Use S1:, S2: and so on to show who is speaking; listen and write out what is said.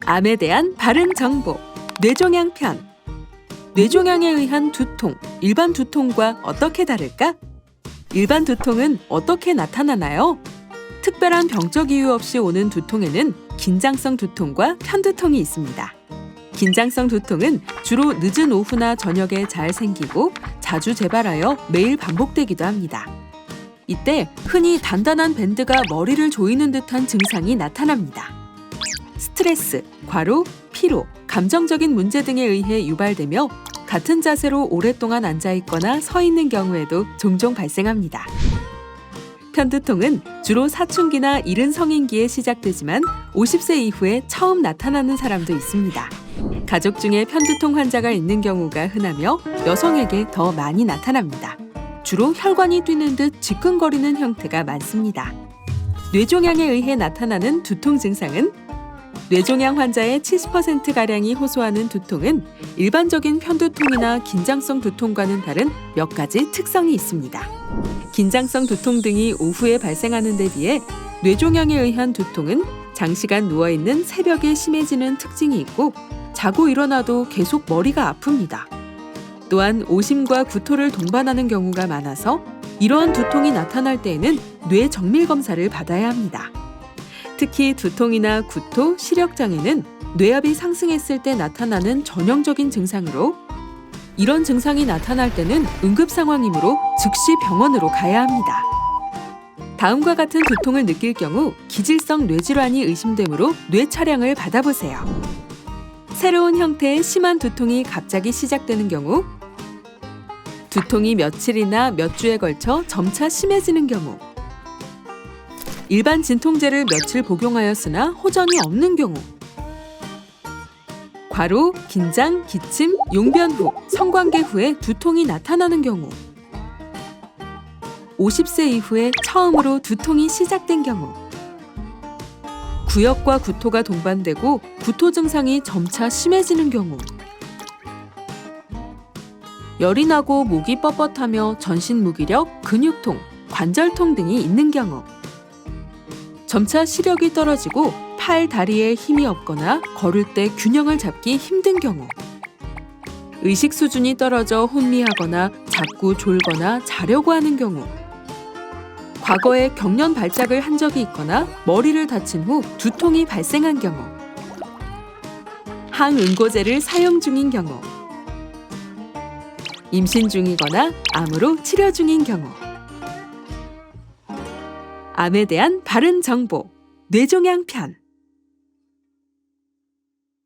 S1: 암에 대한 바른 정보, 뇌종양 편. 뇌종양에 의한 두통, 일반 두통과 어떻게 다를까? 일반 두통은 어떻게 나타나나요? 특별한 병적 이유 없이 오는 두통에는 긴장성 두통과 편두통이 있습니다. 긴장성 두통은 주로 늦은 오후나 저녁에 잘 생기고 자주 재발하여 매일 반복되기도 합니다. 이때 흔히 단단한 밴드가 머리를 조이는 듯한 증상이 나타납니다. 스트레스, 과로, 피로, 감정적인 문제 등에 의해 유발되며 같은 자세로 오랫동안 앉아있거나 서 있는 경우에도 종종 발생합니다. 편두통은 주로 사춘기나 이른 성인기에 시작되지만 50세 이후에 처음 나타나는 사람도 있습니다. 가족 중에 편두통 환자가 있는 경우가 흔하며 여성에게 더 많이 나타납니다. 주로 혈관이 뛰는 듯 지끈거리는 형태가 많습니다. 뇌종양에 의해 나타나는 두통 증상은 뇌종양 환자의 70%가량이 호소하는 두통은 일반적인 편두통이나 긴장성 두통과는 다른 몇 가지 특성이 있습니다. 긴장성 두통 등이 오후에 발생하는 데 비해 뇌종양에 의한 두통은 장시간 누워있는 새벽에 심해지는 특징이 있고 자고 일어나도 계속 머리가 아픕니다. 또한 오심과 구토를 동반하는 경우가 많아서 이러한 두통이 나타날 때에는 뇌 정밀 검사를 받아야 합니다. 특히 두통이나 구토, 시력장애는 뇌압이 상승했을 때 나타나는 전형적인 증상으로 이런 증상이 나타날 때는 응급 상황이므로 즉시 병원으로 가야 합니다. 다음과 같은 두통을 느낄 경우 기질성 뇌질환이 의심되므로 뇌 촬영을 받아보세요. 새로운 형태의 심한 두통이 갑자기 시작되는 경우, 두통이 며칠이나 몇 주에 걸쳐 점차 심해지는 경우, 일반 진통제를 며칠 복용하였으나 호전이 없는 경우, 과로, 긴장, 기침, 용변 후, 성관계 후에 두통이 나타나는 경우, 50세 이후에 처음으로 두통이 시작된 경우, 구역과 구토가 동반되고 구토 증상이 점차 심해지는 경우, 열이 나고 목이 뻣뻣하며 전신 무기력, 근육통, 관절통 등이 있는 경우, 점차 시력이 떨어지고 팔, 다리에 힘이 없거나 걸을 때 균형을 잡기 힘든 경우, 의식 수준이 떨어져 혼미하거나 자꾸 졸거나 자려고 하는 경우, 과거에 경련 발작을 한 적이 있거나 머리를 다친 후 두통이 발생한 경우, 항응고제를 사용 중인 경우, 임신 중이거나 암으로 치료 중인 경우. 암에 대한 바른 정보, 뇌종양 편.